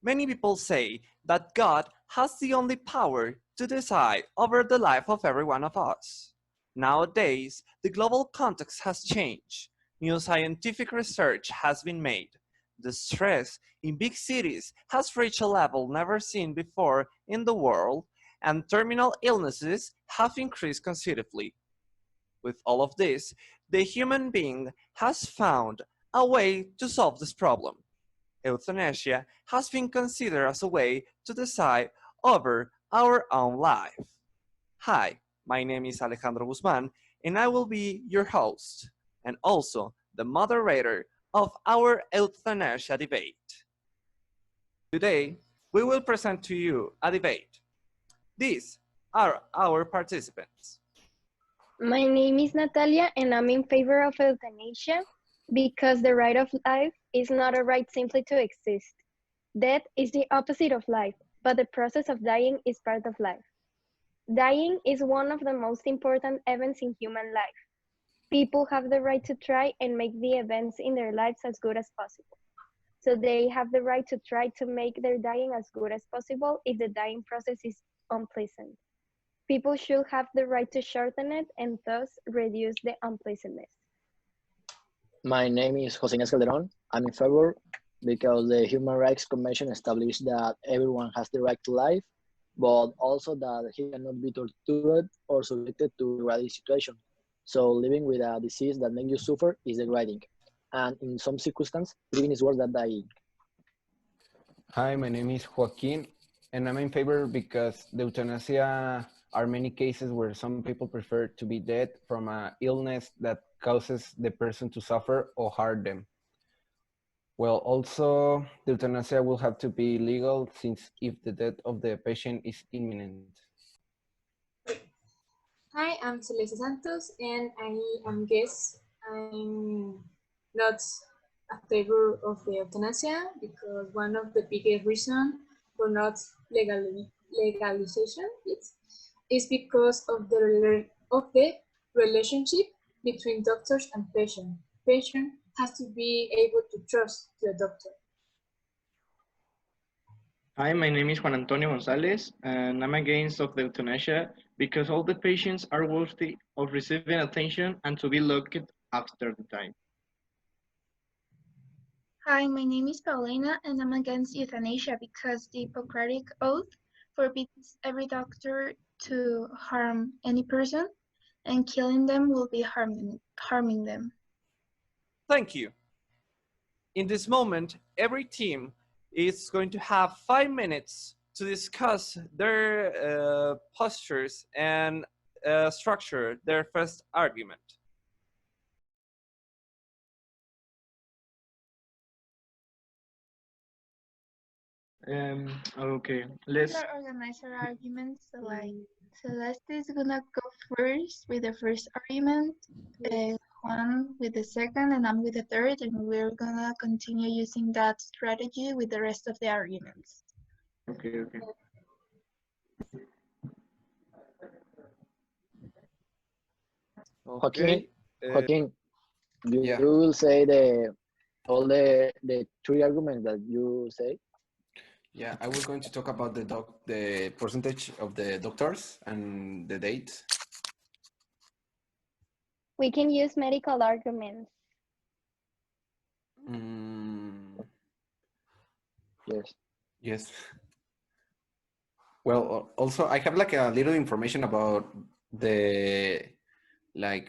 Many people say that God has the only power to decide over the life of every one of us. Nowadays, the global context has changed. New scientific research has been made. The stress in big cities has reached a level never seen before in the world, and terminal illnesses have increased considerably. With all of this, the human being has found a way to solve this problem. Euthanasia has been considered as a way to decide over our own life. Hi, my name is Alejandro Guzman, and I will be your host, and also the moderator of our euthanasia debate. Today, we will present to you a debate. These are our participants. My name is Natalia, and I'm in favor of euthanasia because the right of life is not a right simply to exist. Death is the opposite of life, but the process of dying is part of life. Dying is one of the most important events in human life. People have the right to try and make the events in their lives as good as possible. So they have the right to try to make their dying as good as possible if the dying process is unpleasant. People should have the right to shorten it and thus reduce the unpleasantness. My name is José Inés Calderón. I'm in favor because the Human Rights Convention established that everyone has the right to life, but also that he cannot be tortured or subjected to degrading situation. So living with a disease that makes you suffer is degrading. And in some circumstances, living is worse than dying. Hi, my name is Joaquin, and I'm in favor because the euthanasia are many cases where some people prefer to be dead from an illness that causes the person to suffer or harm them. Well, also, the euthanasia will have to be legal since if the death of the patient is imminent. Hi, I'm Celeste Santos, and I'm guest. I'm not a favor of the euthanasia because one of the biggest reasons for not legalization is because of the relationship between doctors and patient. Patient has to be able to trust the doctor. Hi, my name is Juan Antonio Gonzalez, and I'm against of the euthanasia because all the patients are worthy of receiving attention and to be looked after the time. Hi, my name is Paulina, and I'm against euthanasia because the Hippocratic Oath forbids every doctor to harm any person, and killing them will be harming them. Thank you. In this moment, every team is going to have 5 minutes to discuss their postures and structure their first argument. Okay, let's organize our arguments. So like Celeste is gonna go first with the first argument, Juan with the second, and I'm with the third, and we're gonna continue using that strategy with the rest of the arguments. Okay. Joaquin, you will say all the three arguments that you say. Yeah, I was going to talk about the percentage of the doctors and the date. We can use medical arguments. Yes. Well, also I have like a little information about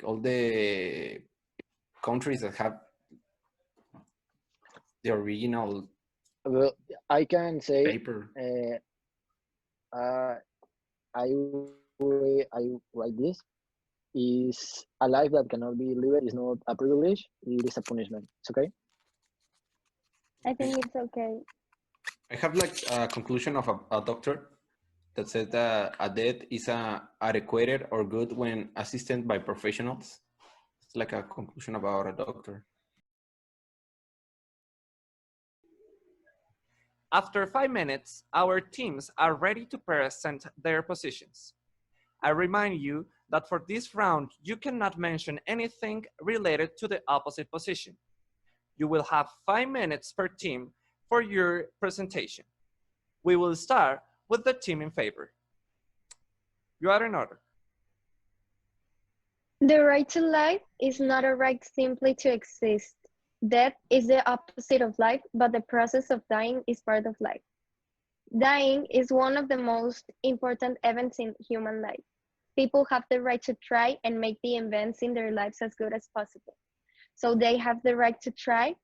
all the countries that have the original Well, I can say paper. I write this is a life that cannot be lived is not a privilege, it is a punishment. It's okay? I think it's okay. I have like a conclusion of a doctor that says that a death is adequate or good when assisted by professionals. It's like a conclusion about a doctor. After 5 minutes, our teams are ready to present their positions. I remind you that for this round, you cannot mention anything related to the opposite position. You will have 5 minutes per team for your presentation. We will start with the team in favor. You are in order. The right to life is not a right simply to exist. Death is the opposite of life, but the process of dying is part of life. Dying is one of the most important events in human life. People have the right to try and make the events in their lives as good as possible. So they have the right to try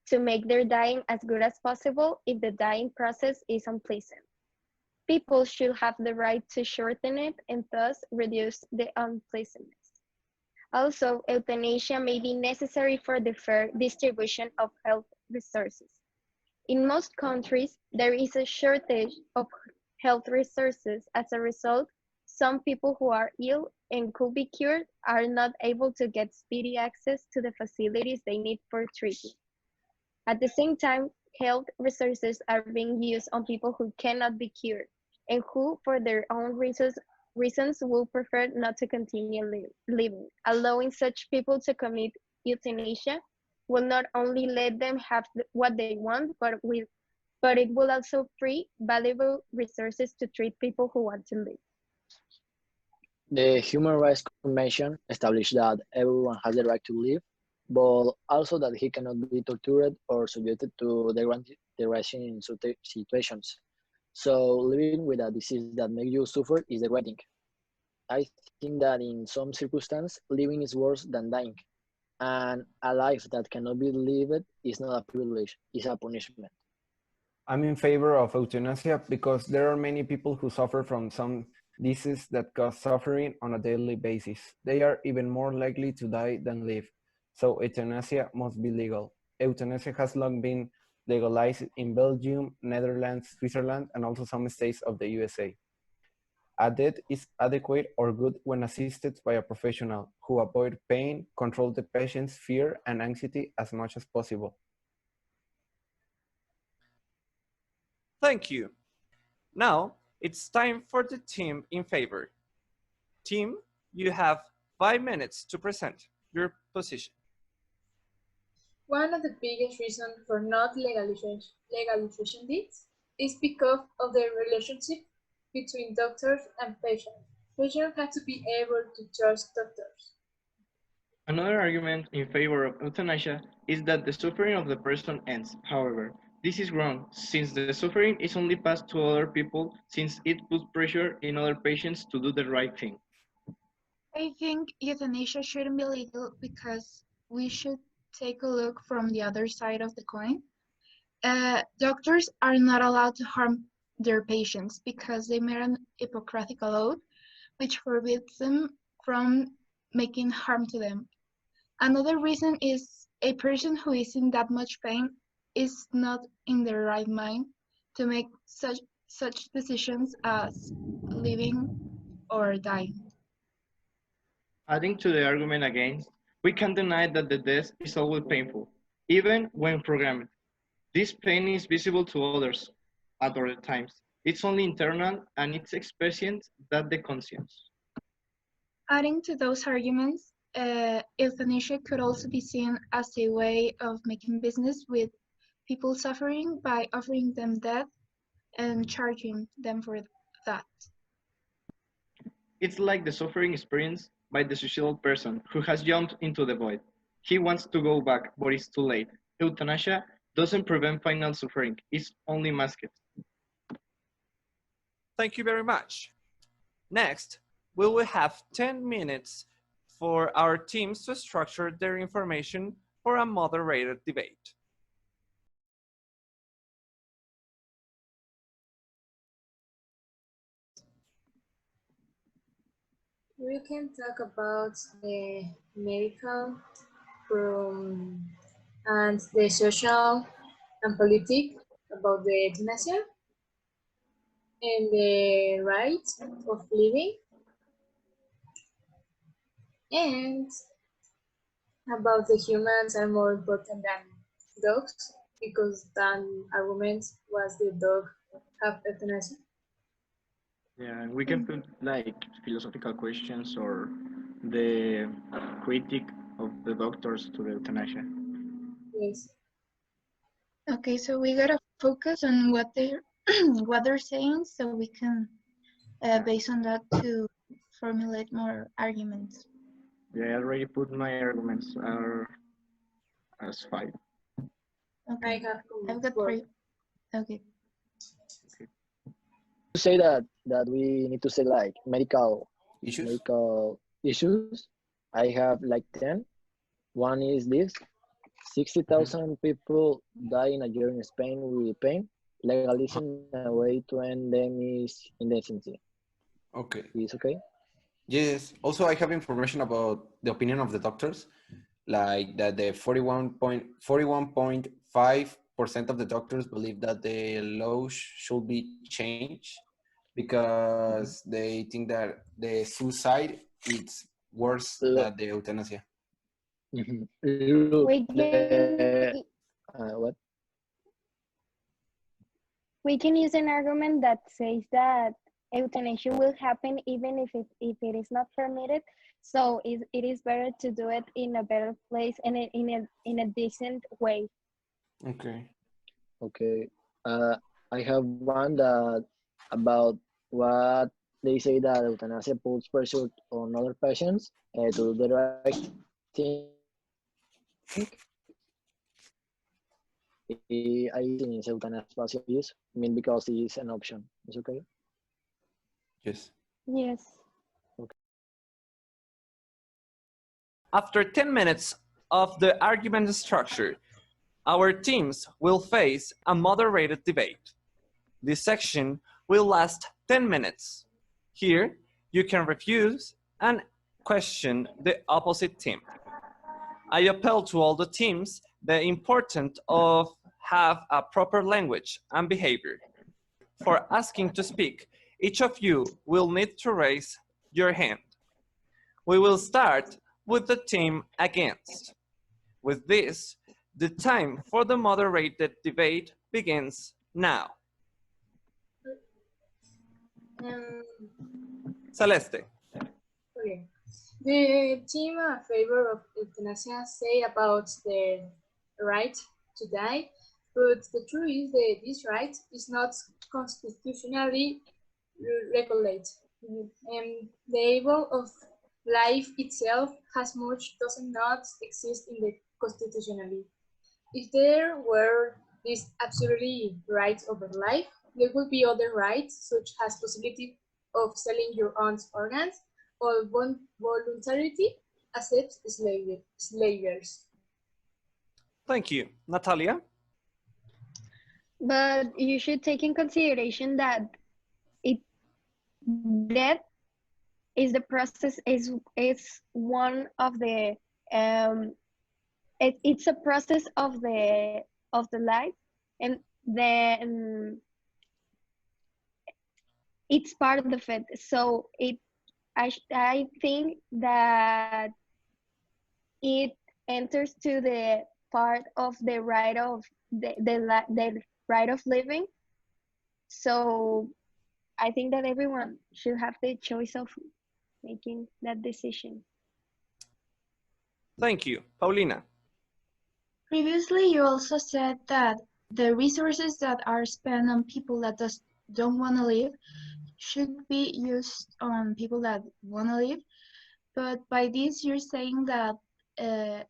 to make their dying as good as possible if the dying process is unpleasant. People should have the right to shorten it and thus reduce the unpleasantness. Also, euthanasia may be necessary for the fair distribution of health resources. In most countries, there is a shortage of health resources. As a result, some people who are ill and could be cured are not able to get speedy access to the facilities they need for treatment. At the same time, health resources are being used on people who cannot be cured and who, for their own reasons will prefer not to continue living. Allowing such people to commit euthanasia will not only let them have what they want, but it will also free valuable resources to treat people who want to live. The Human Rights Convention established that everyone has the right to live, but also that he cannot be tortured or subjected to degrading situations. So living with a disease that makes you suffer is the right thing. I think that in some circumstances, living is worse than dying. And a life that cannot be lived is not a privilege, it's a punishment. I'm in favor of euthanasia because there are many people who suffer from some diseases that cause suffering on a daily basis. They are even more likely to die than live. So euthanasia must be legal. Euthanasia has long been legalized in Belgium, Netherlands, Switzerland, and also some states of the USA. A death is adequate or good when assisted by a professional who avoid pain, control the patient's fear and anxiety as much as possible. Thank you. Now it's time for the team in favor. Team, you have 5 minutes to present your position. One of the biggest reasons for not legalization deeds is because of the relationship between doctors and patients. Patients have to be able to trust doctors. Another argument in favor of euthanasia is that the suffering of the person ends. However, this is wrong, since the suffering is only passed to other people, since it puts pressure in other patients to do the right thing. I think euthanasia shouldn't be legal because we should take a look from the other side of the coin. Doctors are not allowed to harm their patients because they made an Hippocratic oath which forbids them from making harm to them. Another reason is a person who is in that much pain is not in their right mind to make such decisions as living or dying. Adding to the argument against, we can't deny that the death is always painful, even when programmed. This pain is visible to others at other times. It's only internal and it's experienced that the conscience. Adding to those arguments, euthanasia could also be seen as a way of making business with people suffering by offering them death and charging them for that. It's like the suffering experienced by the suicidal person who has jumped into the void. He wants to go back, but it's too late. Euthanasia doesn't prevent final suffering, it's only masked. Thank you very much. Next, we will have 10 minutes for our teams to structure their information for a moderated debate. We can talk about the medical and the social and political about the euthanasia and the right of living, and about the humans are more important than dogs because that argument was the dog have euthanasia. Yeah, we can put like philosophical questions or the critique of the doctors to the euthanasia. Yes. Okay, so we gotta focus on what they're what they're saying, so we can base on that to formulate more arguments. Yeah, I already put my arguments are as 5. Okay, I've got 3. Okay. To say that we need to say like medical issues, I have like 10. One is this: 60,000 people die in a year in Spain with pain. Legalizing a way to end them is indecency. Okay. Is okay? Yes. Also, I have information about the opinion of the doctors, like that the 41.5% of the doctors believe that the law should be changed because they think that the suicide is worse than the euthanasia. Look, what? We can use an argument that says that euthanasia will happen even if it is not permitted. So it is better to do it in a better place and in a decent way. Okay. Okay. I have one that about what they say that euthanasia puts pressure on other patients to do the right thing. I think euthanasia is because it's an option. It's okay. Yes. Yes. Okay. After 10 minutes of the argument structure, our teams will face a moderated debate. This section will last 10 minutes. Here, you can refuse and question the opposite team. I appeal to all the teams the importance of have a proper language and behavior. For asking to speak, each of you will need to raise your hand. We will start with the team against. With this, the time for the moderated debate begins now. Celeste. Okay. The team in favor of euthanasia say about the right to die, but the truth is that this right is not constitutionally regulated. The evil of life itself has much does not exist in the constitutionally. If there were this absolutely right over life, there would be other rights such as possibility of selling your own organs or voluntarily accept slavers. Thank you. Natalia? But you should take in consideration that death is the process is one of the it's a process of the life, and then it's part of it. So I think that it enters to the part of the right of the right of living. So I think that everyone should have the choice of making that decision. Thank you. Paulina? Previously, you also said that the resources that are spent on people that don't want to live should be used on people that want to live. But by this, you're saying that the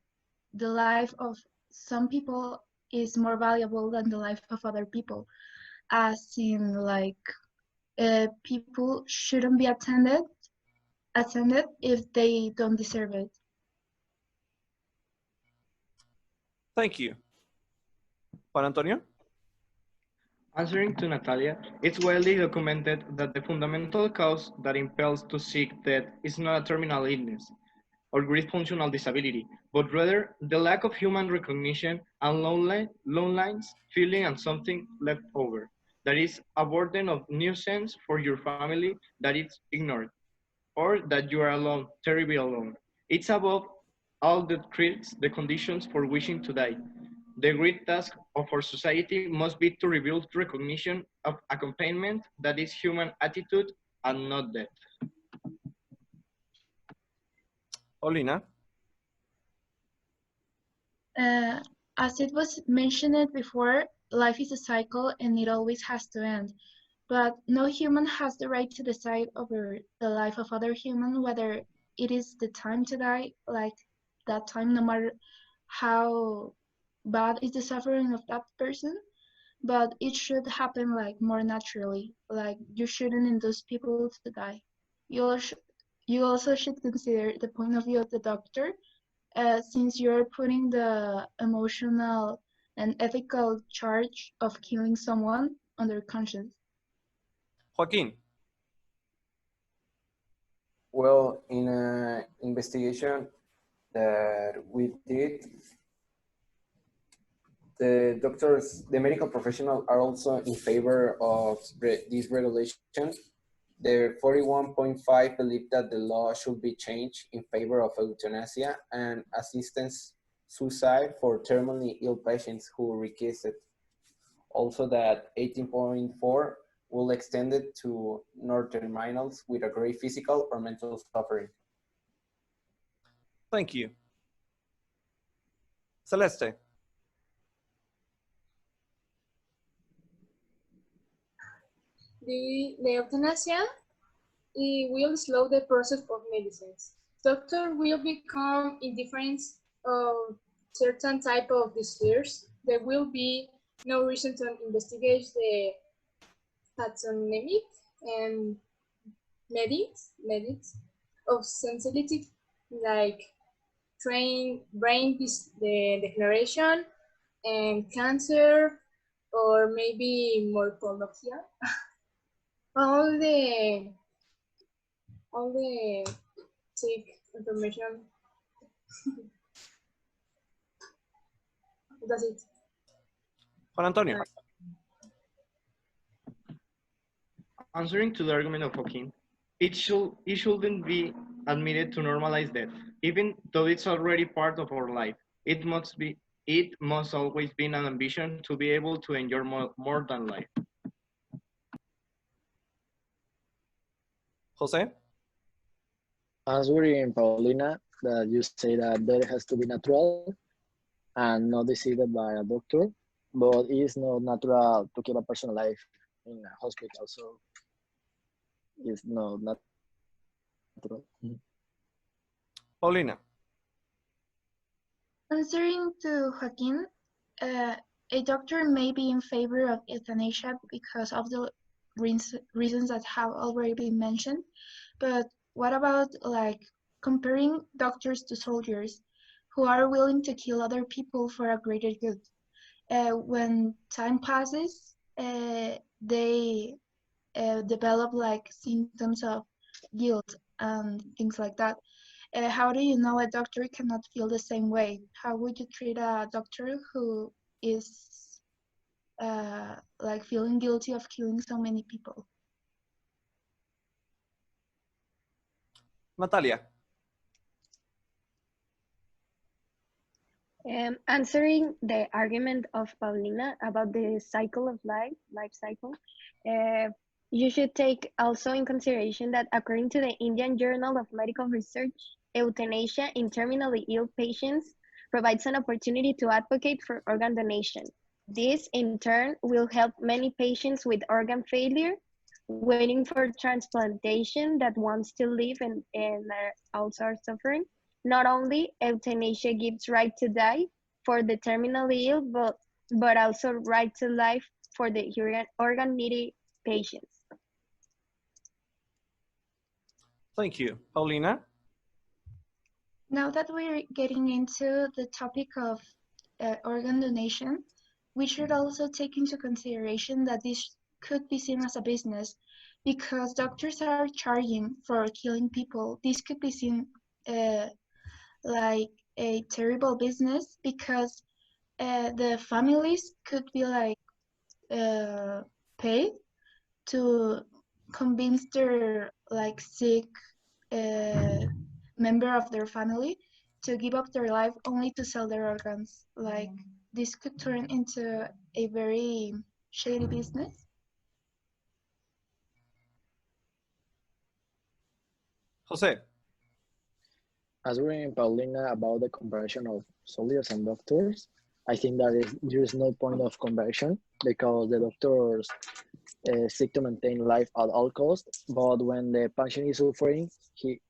life of some people is more valuable than the life of other people, as in like people shouldn't be attended if they don't deserve it. Thank you. Juan Antonio? Answering to Natalia, it's widely documented that the fundamental cause that impels to seek death is not a terminal illness or great functional disability, but rather the lack of human recognition and loneliness, feeling and something left over. That is a burden of nuisance for your family that is ignored, or that you are alone, terribly alone. It's above all that creates the conditions for wishing to die. The great task of our society must be to rebuild recognition of accompaniment that is human attitude and not death. Paulina? As it was mentioned before, life is a cycle and it always has to end. But no human has the right to decide over the life of other human, whether it is the time to die, like that time, no matter how bad is the suffering of that person. But it should happen like more naturally. Like you shouldn't induce people to die. You also, you also should consider the point of view of the doctor, since you're putting the emotional and ethical charge of killing someone on their conscience. Joaquin. Well, in an investigation that we did, the doctors, the medical professionals are also in favor of this regulation. The 41.5 believe that the law should be changed in favor of euthanasia and assistance suicide for terminally ill patients who request it. Also that 18.4 will extend it to non-terminals with a great physical or mental suffering. Thank you. Celeste. The euthanasia, it will slow the process of medicines. Doctor will become indifferent of certain type of disease. There will be no reason to investigate the pathogenic and medics of sensitivity, like brain the declaration and cancer, or maybe morphologia. all the sick information. That's it. Juan Antonio. Answering to the argument of Joaquin, it shouldn't be admitted to normalize death, even though it's already part of our life. It must always be an ambition to be able to enjoy more than life. Jose. Answering Paulina, that you say that death has to be natural and not decided by a doctor, but it is not natural to keep a person alive in a hospital, so it's not natural. Paulina. Answering to Joaquin, a doctor may be in favor of euthanasia because of the reasons that have already been mentioned, but what about like comparing doctors to soldiers who are willing to kill other people for a greater good? When time passes, they develop like symptoms of guilt and things like that. How do you know a doctor cannot feel the same way? How would you treat a doctor who is like feeling guilty of killing so many people? Natalia. Answering the argument of Paulina about the cycle of life cycle, you should take also in consideration that according to the Indian Journal of Medical Research, euthanasia in terminally ill patients provides an opportunity to advocate for organ donation. This in turn will help many patients with organ failure waiting for transplantation that want to live and also are suffering. Not only euthanasia gives right to die for the terminally ill, but also right to life for the organ needy patients. Thank you. Paulina? Now that we're getting into the topic of organ donation, we should also take into consideration that this could be seen as a business because doctors are charging for killing people. This could be seen like a terrible business because the families could be like paid to convince their like sick member of their family to give up their life only to sell their organs. Like this could turn into a very shady business. Jose. Answering Paulina about the comparison of soldiers and doctors, I think that there is no point of conversion because the doctors seek to maintain life at all costs. But when the patient is suffering, he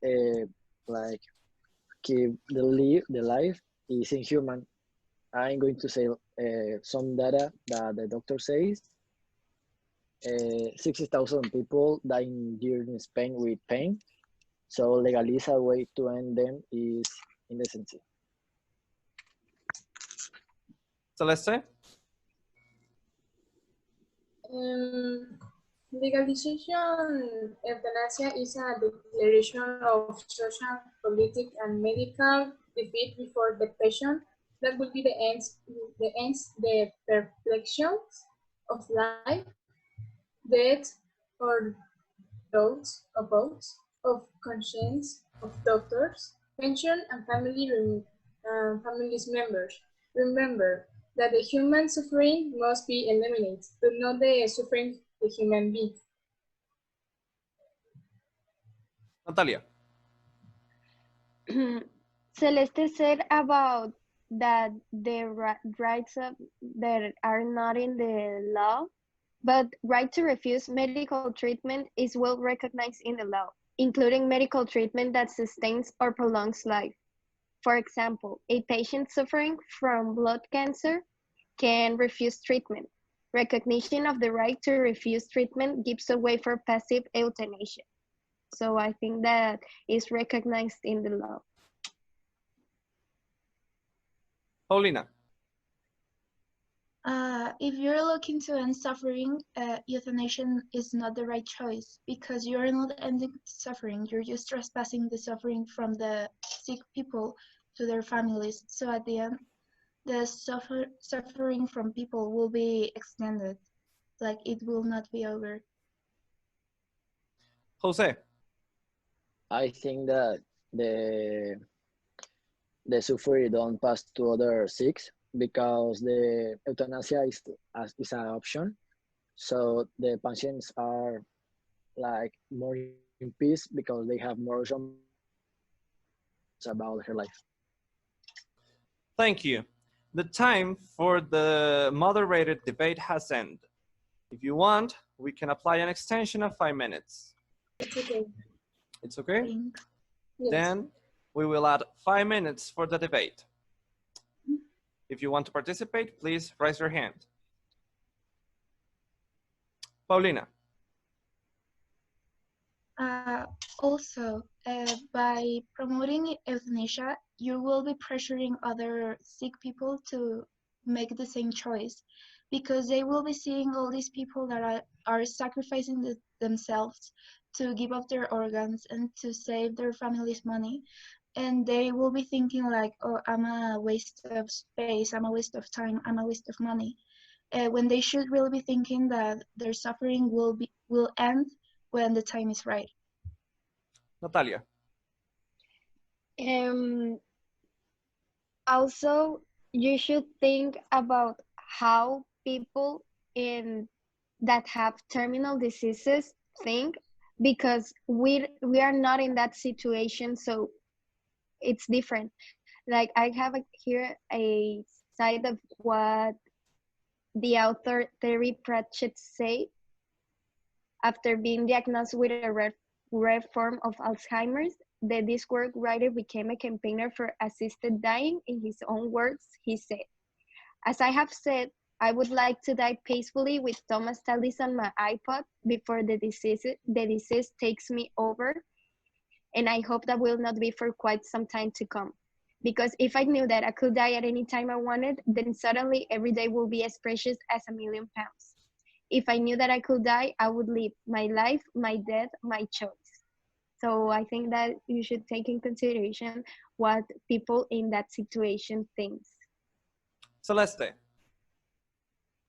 like keep the life is inhuman. I'm going to say some data that the doctor says. 60,000 people dying during Spain with pain. So legalize a way to end them is indecency. Celeste? Legalization euthanasia is a declaration of social, political, and medical defeat before the patient. That will be the perfections of life, death, or those of votes of conscience of doctors, pension, and family's members. Remember that the human suffering must be eliminated, but not the suffering of the human being. Natalia? Celeste said about that the rights that are not in the law, but right to refuse medical treatment is well recognized in the law, including medical treatment that sustains or prolongs life. For example, a patient suffering from blood cancer can refuse treatment. Recognition of the right to refuse treatment gives a way for passive euthanasia. So I think that is recognized in the law. Paulina? If you're looking to end suffering, euthanasia is not the right choice because you're not ending suffering. You're just trespassing the suffering from the sick people to their families. So at the end, the suffering from people will be extended. Like it will not be over. Jose? I think that the suffering don't pass to other six because the euthanasia is an option. So the patients are like more in peace because they have more options about her life. Thank you. The time for the moderated debate has ended. If you want, we can apply an extension of 5 minutes. It's okay. It's okay? Yes. Then we will add 5 minutes for the debate. If you want to participate, please raise your hand. Paulina? Also, by promoting euthanasia, you will be pressuring other sick people to make the same choice because they will be seeing all these people that are sacrificing themselves to give up their organs and to save their family's money. And they will be thinking like, oh, I'm a waste of space, I'm a waste of time, I'm a waste of money. When they should really be thinking that their suffering will end when the time is right. Natalia? Also, you should think about how people that have terminal diseases think, because we are not in that situation, so it's different. Like I have here a side of what the author Terry Pratchett said after being diagnosed with a rare form of Alzheimer's. The disc work writer became a campaigner for assisted dying. In his own words, he said, "As I have said, I would like to die peacefully with Thomas Tallis on my iPod before the disease takes me over. And I hope that will not be for quite some time to come. Because if I knew that I could die at any time I wanted, then suddenly every day will be as precious as £1,000,000. If I knew that I could die, I would live my life, my death, my choice." So I think that you should take in consideration what people in that situation think. Celeste?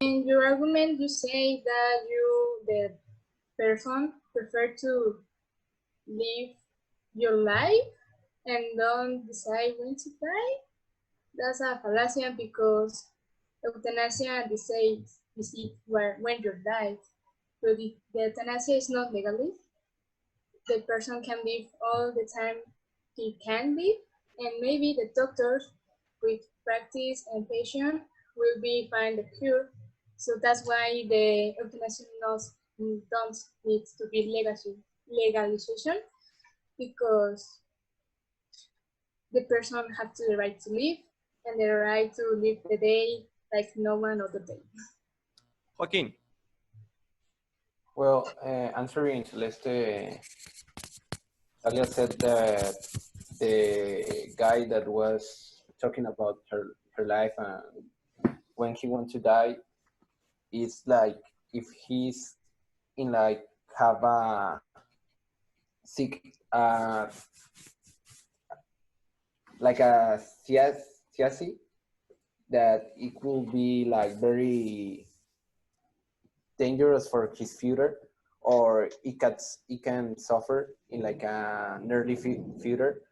In your argument, you say that the person, prefer to live your life and don't decide when to die. That's a fallacy because euthanasia decides when you die. But if the euthanasia is not legally, the person can live all the time he can live, and maybe the doctors with practice and patience will be find a cure. So that's why the euthanasia don't need to be legalization, because the person has the right to live and the right to live the day like no one other day. Joaquin. Well, answering Celeste, Talia said that the guy that was talking about her life and when he wants to die, it's like if he's in like have a sick like a CSI that it could be like very dangerous for his future, or it can suffer in like an early future.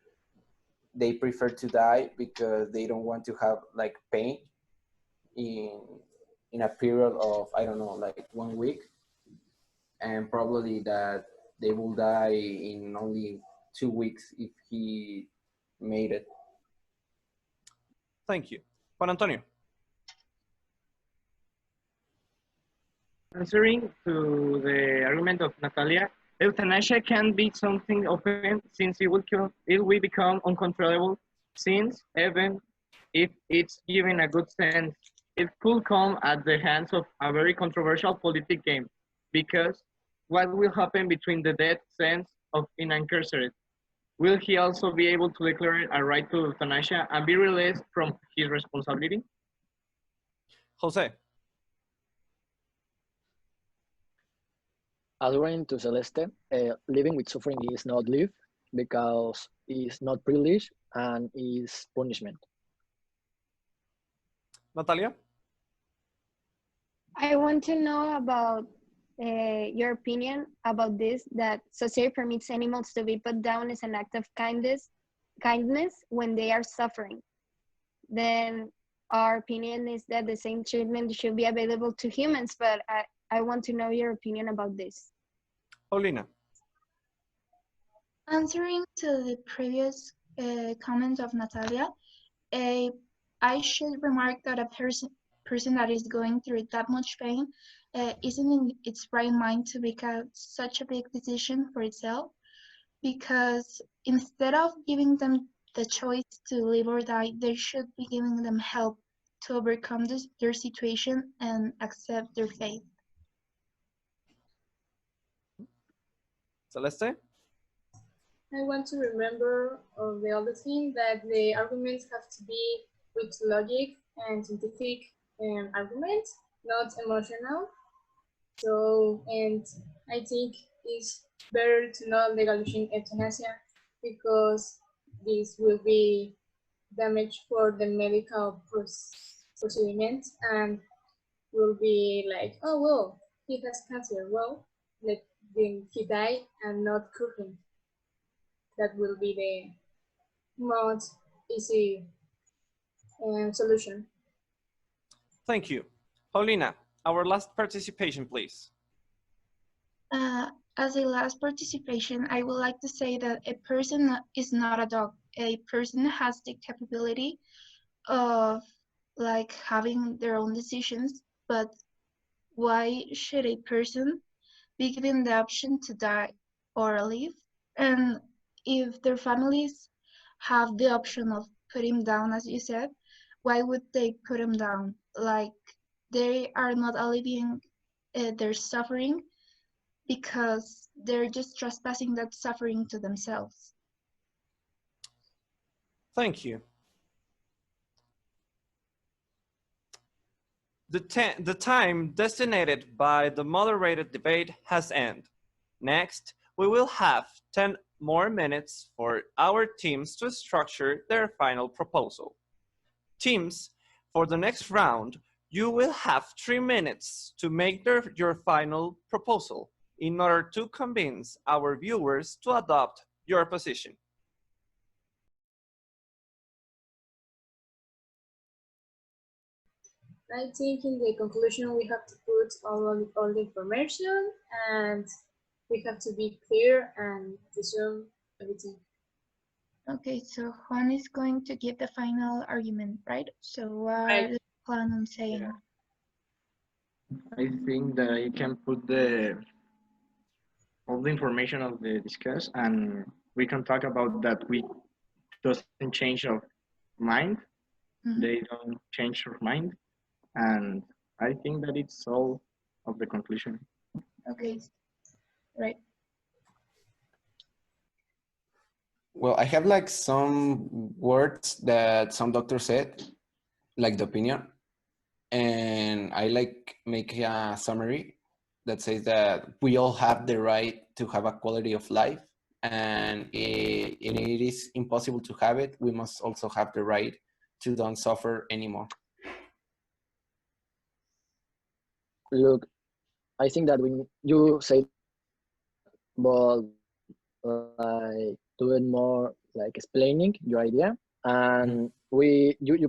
They prefer to die because they don't want to have like pain in a period of, I don't know, like 1 week, and probably that they will die in only 2 weeks if he made it. Thank you. Juan Antonio. Answering to the argument of Natalia, euthanasia can be something often since it will become uncontrollable, since even if it's given a good sense, it could come at the hands of a very controversial political game, because what will happen between the death sentence of an incarcerated? Will he also be able to declare a right to euthanasia and be released from his responsibility? Jose. According to Celeste, living with suffering is not live because it's not privilege and is punishment. Natalia. I want to know about your opinion about this, that society permits animals to be put down as an act of kindness when they are suffering. Then our opinion is that the same treatment should be available to humans, but I want to know your opinion about this. Paulina. Answering to the previous comment of Natalia, I should remark that a person that is going through that much pain isn't in its right mind to make such a big decision for itself, because instead of giving them the choice to live or die, they should be giving them help to overcome their situation and accept their fate. Celeste. I want to remember the other thing, that the arguments have to be with logic and scientific arguments, not emotional. So, and I think it's better to not legalize euthanasia, because this will be damage for the medical procediment, and will be like, oh, well, he has cancer. Well, let he die and not cure him. That will be the most easy solution. Thank you. Paulina, our last participation, please. As a last participation, I would like to say that a person is not a dog. A person has the capability of like having their own decisions, but why should a person be given the option to die or live? And if their families have the option of put him down, as you said, why would they put him down? Like, they are not alleviating their suffering, because they're just trespassing that suffering to themselves. Thank you. The time designated by the moderated debate has ended. Next, we will have 10 more minutes for our teams to structure their final proposal. Teams, for the next round, you will have 3 minutes to make your final proposal in order to convince our viewers to adopt your position. I think in the conclusion we have to put all the information, and we have to be clear and resume everything. Okay, so Juan is going to give the final argument, right? So what are Right. the plan on saying. Yeah. I think that you can put all the information of the discuss, and we can talk about that we doesn't change of mind. Mhm. They don't change your mind, and I think that it's all of the conclusion. Okay, right. Well, I have like some words that some doctors said, like the opinion, and I like make a summary that says that we all have the right to have a quality of life, and if it is impossible to have it, we must also have the right to don't suffer anymore. Look, I think that when you say, but like doing more like explaining your idea, and you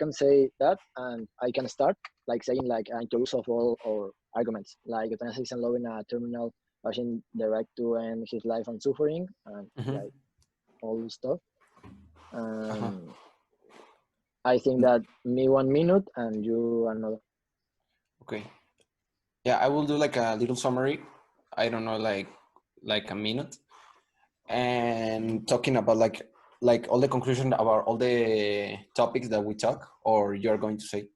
can say that, and I can start like saying like an use of all our arguments, like euthanasia is allowing a terminal patient the right to end his life and suffering, and like all this stuff. I think that me 1 minute and you another. Okay. Yeah, I will do like a little summary. I don't know, like a minute, and talking about like all the conclusion about all the topics that we talk, or you're going to say.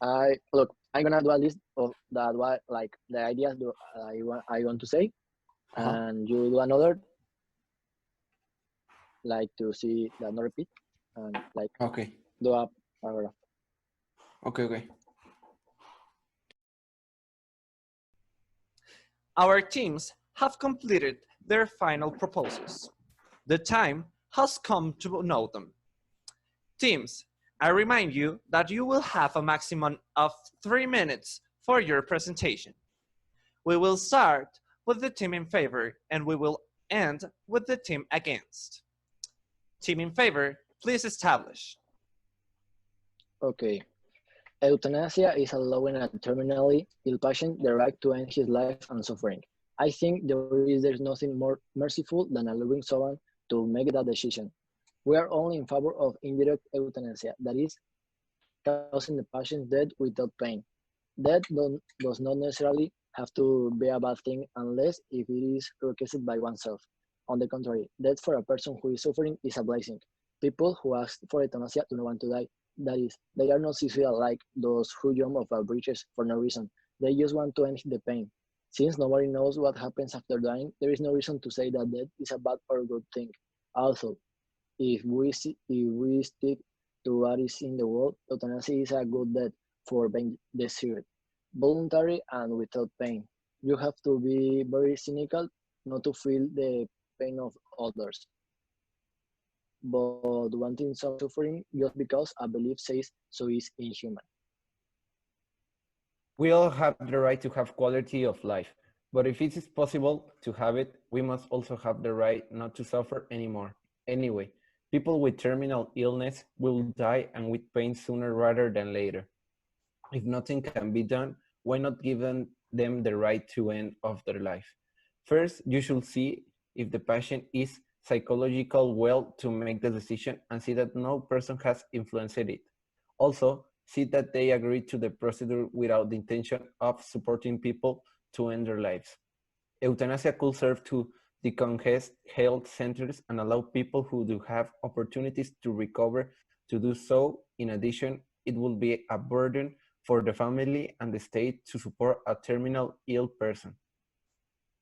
I'm gonna do a list of that what like the ideas I want to say, and you do another like to see that not repeat, and like Okay. do a paragraph. Okay. Our teams have completed their final proposals. The time has come to know them. Teams, I remind you that you will have a maximum of 3 minutes for your presentation. We will start with the team in favor and we will end with the team against. Team in favor, please establish. Okay. Euthanasia is allowing a terminally ill patient the right to end his life and suffering. I think there's nothing more merciful than allowing someone to make that decision. We are only in favor of indirect euthanasia, that is, causing the patient death without pain. Death does not necessarily have to be a bad thing unless if it is requested by oneself. On the contrary, death for a person who is suffering is a blessing. People who ask for euthanasia do not want to die. That is, they are not suicidal like those who jump off of bridges for no reason. They just want to end the pain. Since nobody knows what happens after dying, there is no reason to say that death is a bad or good thing. Also, if we stick to what is in the world, euthanasia is a good death for being desired, voluntary and without pain. You have to be very cynical not to feel the pain of others. But wanting some suffering just because a belief says so is inhuman. We all have the right to have quality of life, but if it is possible to have it, we must also have the right not to suffer anymore. Anyway, people with terminal illness will die and with pain sooner rather than later. If nothing can be done, why not give them the right to end of their life? First, you should see if the patient is psychological well to make the decision and see that no person has influenced it. Also, see that they agree to the procedure without the intention of supporting people to end their lives. Euthanasia could serve to decongest health centers and allow people who do have opportunities to recover to do so. In addition, it will be a burden for the family and the state to support a terminal ill person.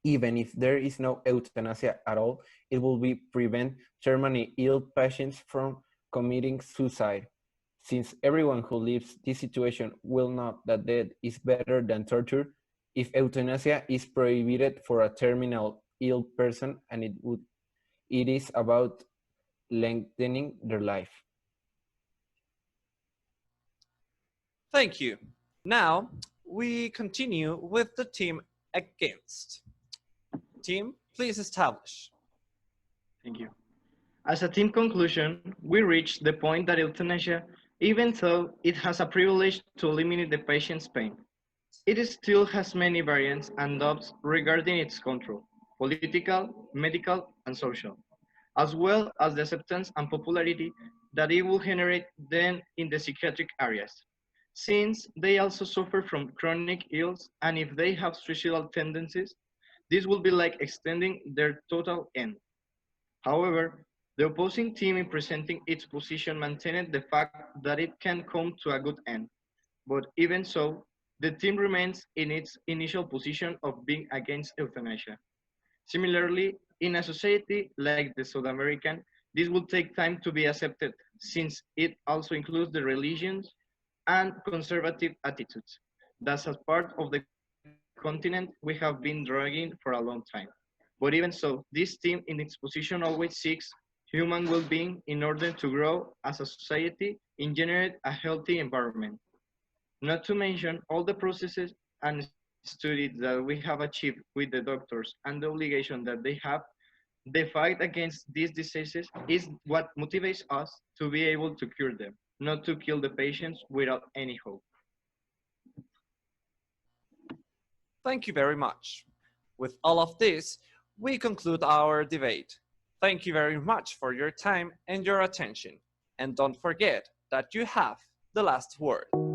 Even if there is no euthanasia at all, it will prevent terminally ill patients from committing suicide. Since everyone who lives this situation will know that death is better than torture, if euthanasia is prohibited for a terminal ill person, and it is about lengthening their life. Thank you. Now we continue with the team against. Team, please establish. Thank you. As a team conclusion, we reach the point that euthanasia, even though it has a privilege to eliminate the patient's pain, it still has many variants and doubts regarding its control, political, medical, and social, as well as the acceptance and popularity that it will generate then in the psychiatric areas, since they also suffer from chronic ills, and if they have suicidal tendencies, this will be like extending their total end. However, the opposing team in presenting its position maintained the fact that it can come to a good end. But even so, the team remains in its initial position of being against euthanasia. Similarly, in a society like the South American, this will take time to be accepted since it also includes the religions and conservative attitudes. Thus, as part of the continent, we have been dragging for a long time. But even so, this team in its position always seeks human well-being in order to grow as a society and generate a healthy environment. Not to mention all the processes and studies that we have achieved with the doctors and the obligation that they have, the fight against these diseases is what motivates us to be able to cure them, not to kill the patients without any hope. Thank you very much. With all of this, we conclude our debate. Thank you very much for your time and your attention. And don't forget that you have the last word.